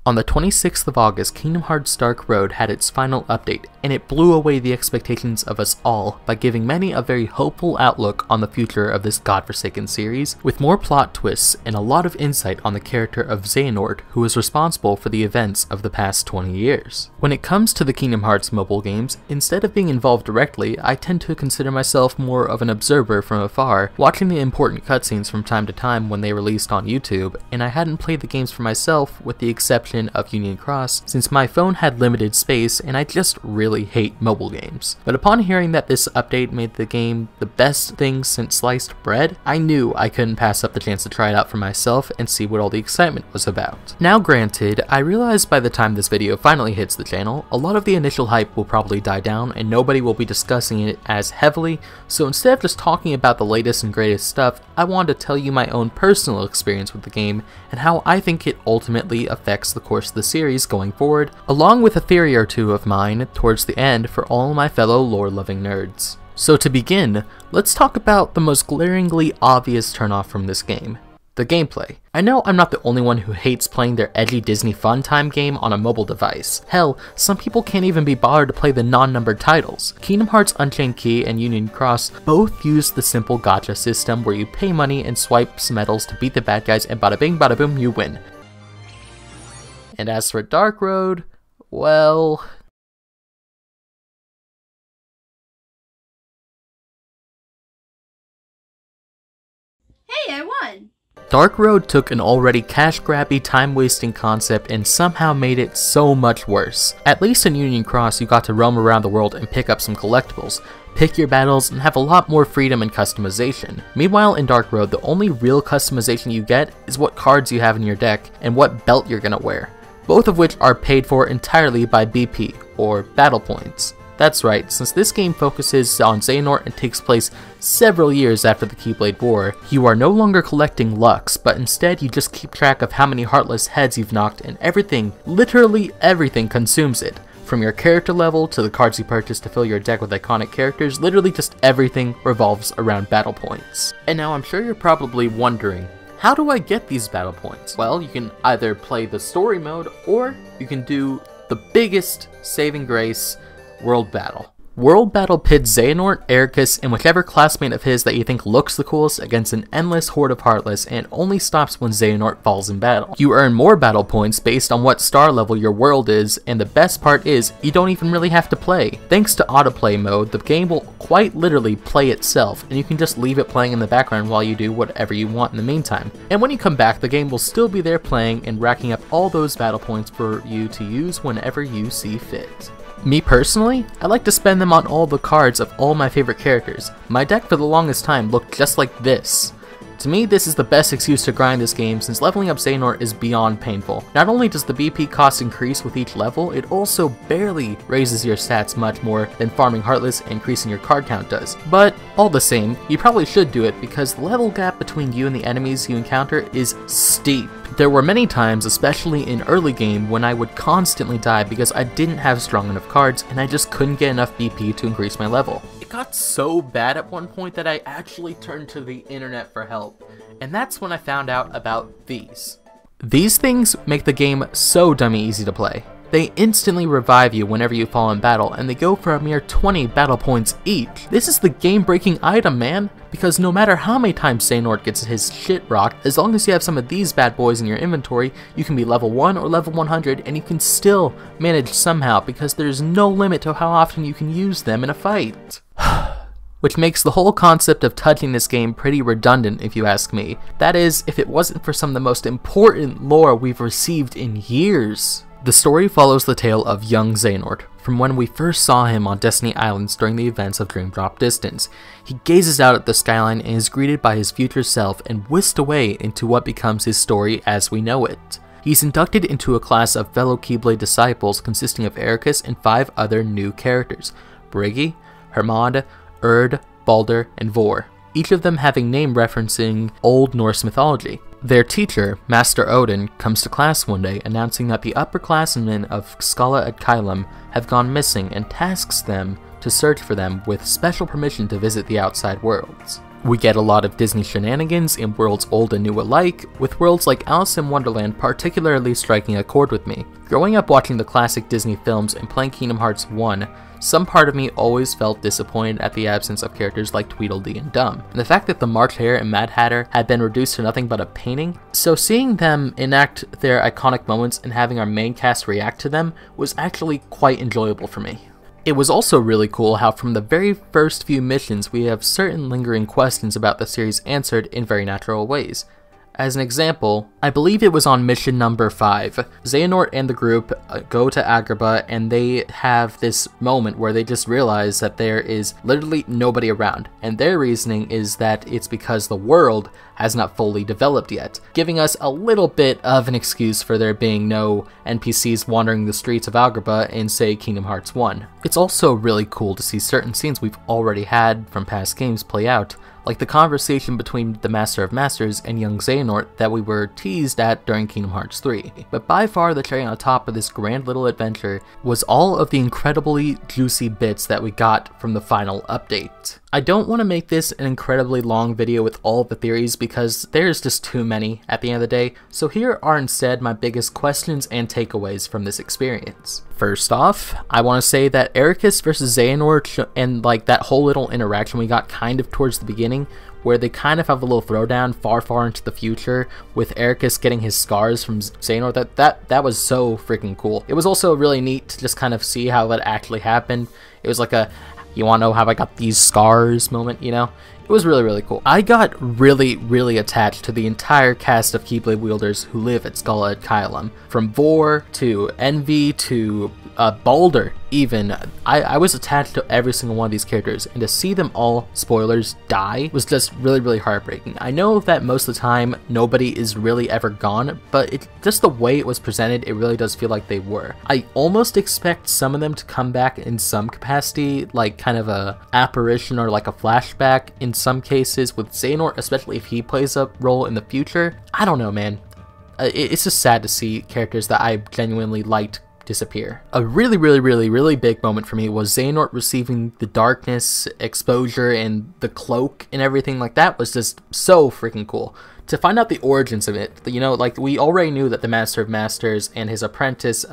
On the 26th of August, Kingdom Hearts Dark Road had its final update, and it blew away the expectations of us all by giving many a very hopeful outlook on the future of this godforsaken series, with more plot twists and a lot of insight on the character of Xehanort, who is responsible for the events of the past 20 years. When it comes to the Kingdom Hearts mobile games, instead of being involved directly, I tend to consider myself more of an observer from afar, watching the important cutscenes from time to time when they released on YouTube, and I hadn't played the games for myself with the exception of Union Cross, since my phone had limited space and I just really hate mobile games. But upon hearing that this update made the game the best thing since sliced bread, I knew I couldn't pass up the chance to try it out for myself and see what all the excitement was about. Now granted, I realize by the time this video finally hits the channel, a lot of the initial hype will probably die down and nobody will be discussing it as heavily, so instead of just talking about the latest and greatest stuff, I wanted to tell you my own personal experience with the game and how I think it ultimately affects the course of the series going forward, along with a theory or two of mine towards the end for all my fellow lore-loving nerds. So to begin, let's talk about the most glaringly obvious turnoff from this game: the gameplay. I know I'm not the only one who hates playing their edgy Disney Fun Time game on a mobile device. Hell, some people can't even be bothered to play the non-numbered titles. Kingdom Hearts Unchained Key and Union Cross both use the simple gacha system where you pay money and swipe some medals to beat the bad guys, and bada bing bada boom, you win. And as for Dark Road, well... Hey, I won! Dark Road took an already cash-grabby, time-wasting concept and somehow made it so much worse. At least in Union Cross, you got to roam around the world and pick up some collectibles, pick your battles, and have a lot more freedom and customization. Meanwhile, in Dark Road, the only real customization you get is what cards you have in your deck and what belt you're gonna wear, both of which are paid for entirely by BP, or battle points. That's right, since this game focuses on Xehanort and takes place several years after the Keyblade War, you are no longer collecting Lux, but instead you just keep track of how many Heartless heads you've knocked, and everything, literally everything, consumes it. From your character level to the cards you purchase to fill your deck with iconic characters, literally just everything revolves around battle points. And now I'm sure you're probably wondering, how do I get these battle points? Well, you can either play the story mode, or you can do the biggest saving grace, World Battle. World Battle pits Xehanort, Ericus, and whichever classmate of his that you think looks the coolest against an endless horde of Heartless, and only stops when Xehanort falls in battle. You earn more battle points based on what star level your world is, and the best part is, you don't even really have to play. Thanks to autoplay mode, the game will quite literally play itself, and you can just leave it playing in the background while you do whatever you want in the meantime. And when you come back, the game will still be there playing and racking up all those battle points for you to use whenever you see fit. Me personally, I like to spend them on all the cards of all my favorite characters. My deck for the longest time looked just like this. To me, this is the best excuse to grind this game, since leveling up Xehanort is beyond painful. Not only does the BP cost increase with each level, it also barely raises your stats much more than farming Heartless and increasing your card count does. But all the same, you probably should do it because the level gap between you and the enemies you encounter is steep. There were many times, especially in early game, when I would constantly die because I didn't have strong enough cards and I just couldn't get enough BP to increase my level. It got so bad at one point that I actually turned to the internet for help, and that's when I found out about these. These things make the game so dummy easy to play. They instantly revive you whenever you fall in battle, and they go for a mere 20 battle points each. This is the game-breaking item, man! Because no matter how many times Xehanort gets his shit rocked, as long as you have some of these bad boys in your inventory, you can be level 1 or level 100, and you can still manage somehow, because there's no limit to how often you can use them in a fight. Which makes the whole concept of touching this game pretty redundant if you ask me. That is, if it wasn't for some of the most important lore we've received in years. The story follows the tale of young Xehanort, from when we first saw him on Destiny Islands during the events of Dream Drop Distance. He gazes out at the skyline and is greeted by his future self and whisked away into what becomes his story as we know it. He's inducted into a class of fellow Keyblade disciples consisting of Ericus and 5 other new characters: Briggy, Hermod, Erd, Balder, and Vor, each of them having name referencing Old Norse mythology. Their teacher, Master Odin, comes to class one day announcing that the upperclassmen of Skala at Kylum have gone missing and tasks them to search for them with special permission to visit the outside worlds. We get a lot of Disney shenanigans in worlds old and new alike, with worlds like Alice in Wonderland particularly striking a chord with me. Growing up watching the classic Disney films and playing Kingdom Hearts 1, some part of me always felt disappointed at the absence of characters like Tweedledee and Dum, and the fact that the March Hare and Mad Hatter had been reduced to nothing but a painting. So seeing them enact their iconic moments and having our main cast react to them was actually quite enjoyable for me. It was also really cool how from the very first few missions we have certain lingering questions about the series answered in very natural ways. As an example, I believe it was on mission number 5. Xehanort and the group go to Agrabah and they have this moment where they just realize that there is literally nobody around, and their reasoning is that it's because the world has not fully developed yet, giving us a little bit of an excuse for there being no NPCs wandering the streets of Agrabah in, say, Kingdom Hearts 1. It's also really cool to see certain scenes we've already had from past games play out, like the conversation between the Master of Masters and young Xehanort that we were teased at during Kingdom Hearts 3. But by far the cherry on top of this grand little adventure was all of the incredibly juicy bits that we got from the final update. I don't want to make this an incredibly long video with all the theories because there's just too many at the end of the day, so here are instead my biggest questions and takeaways from this experience. First off, I want to say that Ericus versus Xehanort and like that whole little interaction we got kind of towards the beginning, where they kind of have a little throwdown far into the future with Ericus getting his scars from Xehanort, that was so freaking cool. It was also really neat to just kind of see how that actually happened. It was like a, you want to know how I got these scars moment, you know? It was really cool. I got really attached to the entire cast of Keyblade wielders who live at Skull Kylum. From Vor to Envy to Baldur even. I was attached to every single one of these characters, and to see them all, spoilers, die was just really heartbreaking. I know that most of the time nobody is really ever gone, but it's just the way it was presented, it really does feel like they were. I almost expect some of them to come back in some capacity, like kind of a apparition or like a flashback in some cases with Xehanort, especially if he plays a role in the future. I don't know, man. It's just sad to see characters that I genuinely liked disappear. A really big moment for me was Xehanort receiving the darkness exposure and the cloak and everything like that was just so freaking cool. To find out the origins of it, you know, like we already knew that the Master of Masters and his apprentice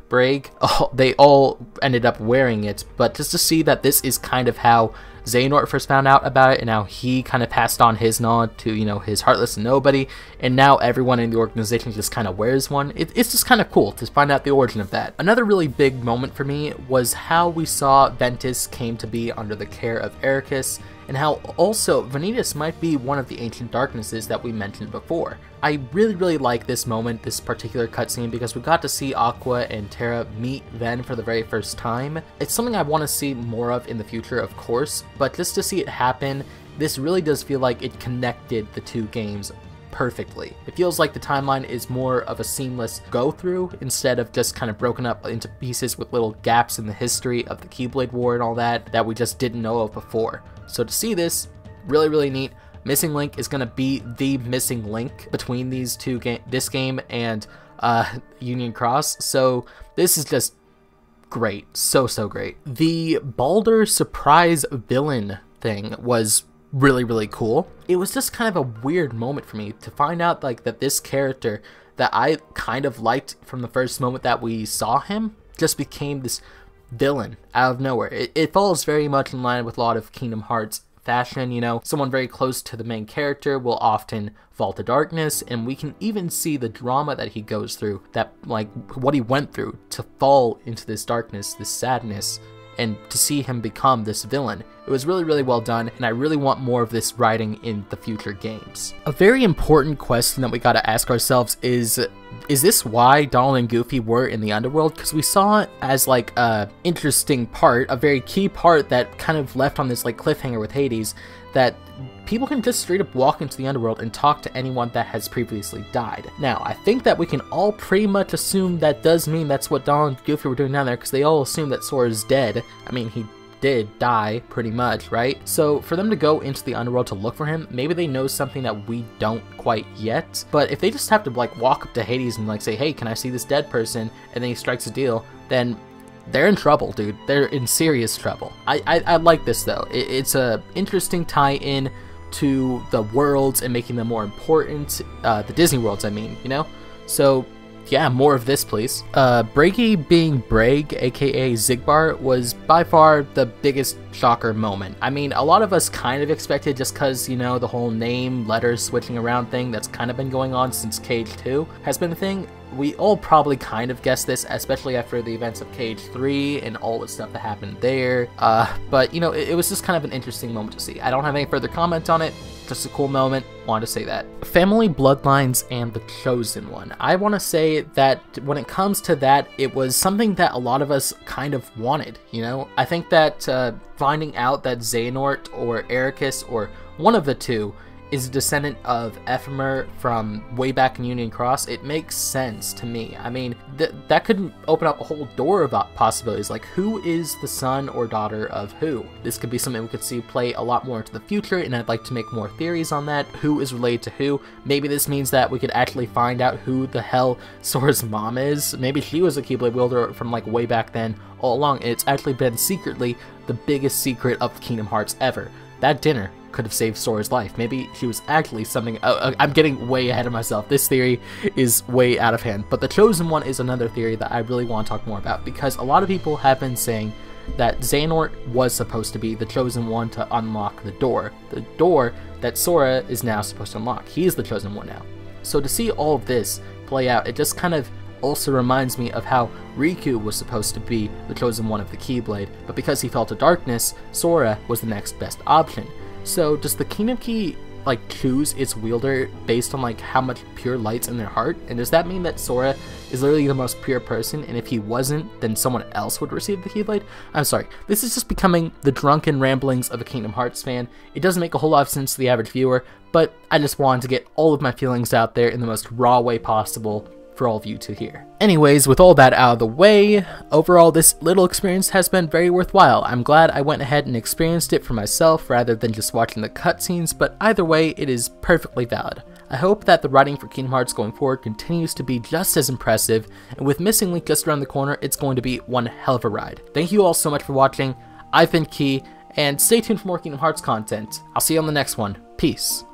Braig, they all ended up wearing it, but just to see that this is kind of how Xehanort first found out about it, and now he kind of passed on his knowledge to, you know, his Heartless Nobody, and now everyone in the organization just kind of wears one. It's just kind of cool to find out the origin of that. Another really big moment for me was how we saw Ventus came to be under the care of Ericus, and how also Vanitas might be one of the ancient darknesses that we mentioned before. I really like this moment, this particular cutscene, because we got to see Aqua and Terra meet Ven for the very first time. It's something I want to see more of in the future, of course, but just to see it happen, this really does feel like it connected the two games perfectly. It feels like the timeline is more of a seamless go-through instead of just kind of broken up into pieces with little gaps in the history of the Keyblade War and all that we just didn't know of before. So to see this, really neat. Missing Link is going to be the missing link between these two this game and Union Cross, so this is just great. So great. The Baldur surprise villain thing was really cool. It was just kind of a weird moment for me to find out like that this character that I kind of liked from the first moment that we saw him just became this villain out of nowhere. It falls very much in line with a lot of Kingdom Hearts fashion, you know. Someone very close to the main character will often fall to darkness, and we can even see the drama that he goes through, that like what he went through to fall into this darkness, this sadness, and to see him become this villain. It was really well done, and I really want more of this writing in the future games. A very important question that we gotta ask ourselves is this why Donald and Goofy were in the underworld? Because we saw it as like a interesting part, a very key part that kind of left on this like cliffhanger with Hades, that people can just straight up walk into the underworld and talk to anyone that has previously died. Now, I think that we can all pretty much assume that does mean that's what Donald and Goofy were doing down there, because they all assume that Sora's dead. I mean, he did die, pretty much, right? So for them to go into the underworld to look for him, maybe they know something that we don't quite yet, but if they just have to like walk up to Hades and like say, hey, can I see this dead person, and then he strikes a deal, then they're in trouble, dude. They're in serious trouble. I like this though. It's a interesting tie-in to the worlds and making them more important, the Disney worlds, I mean, you know? So, yeah, more of this, please. Bragi being Brag, aka Xigbar, was by far the biggest shocker moment. I mean, a lot of us kind of expected, just because, you know, the whole name, letters switching around thing that's kind of been going on since Cage 2 has been a thing. We all probably kind of guessed this, especially after the events of Cage 3 and all the stuff that happened there. But, you know, it was just kind of an interesting moment to see. I don't have any further comment on it. Just a cool moment, wanted to say that. Family bloodlines and the Chosen One. I want to say that when it comes to that, it was something that a lot of us kind of wanted, you know? I think that finding out that Xehanort or Ericus or one of the two is a descendant of Ephemer from way back in Union Cross, it makes sense to me. I mean, that could open up a whole door of possibilities, like who is the son or daughter of who? This could be something we could see play a lot more into the future, and I'd like to make more theories on that. Who is related to who? Maybe this means that we could actually find out who the hell Sora's mom is. Maybe she was a Keyblade wielder from like way back then all along, and it's actually been secretly the biggest secret of Kingdom Hearts ever. That dinner could have saved Sora's life. Maybe she was actually something. I'm getting way ahead of myself. This theory is way out of hand. But the Chosen One is another theory that I really want to talk more about, because a lot of people have been saying that Xehanort was supposed to be the Chosen One to unlock the door that Sora is now supposed to unlock. He is the Chosen One now. So to see all of this play out, it just kind of also reminds me of how Riku was supposed to be the Chosen One of the Keyblade, but because he fell to darkness, Sora was the next best option. So does the Kingdom Key like choose its wielder based on like how much pure light's in their heart? And does that mean that Sora is literally the most pure person, and if he wasn't, then someone else would receive the Keyblade? I'm sorry, this is just becoming the drunken ramblings of a Kingdom Hearts fan. It doesn't make a whole lot of sense to the average viewer, but I just wanted to get all of my feelings out there in the most raw way possible for all of you to hear. Anyways, with all that out of the way, overall this little experience has been very worthwhile. I'm glad I went ahead and experienced it for myself rather than just watching the cutscenes, but either way, it is perfectly valid. I hope that the writing for Kingdom Hearts going forward continues to be just as impressive, and with Missing Link just around the corner, it's going to be one hell of a ride. Thank you all so much for watching. I've been Key, and stay tuned for more Kingdom Hearts content. I'll see you on the next one. Peace.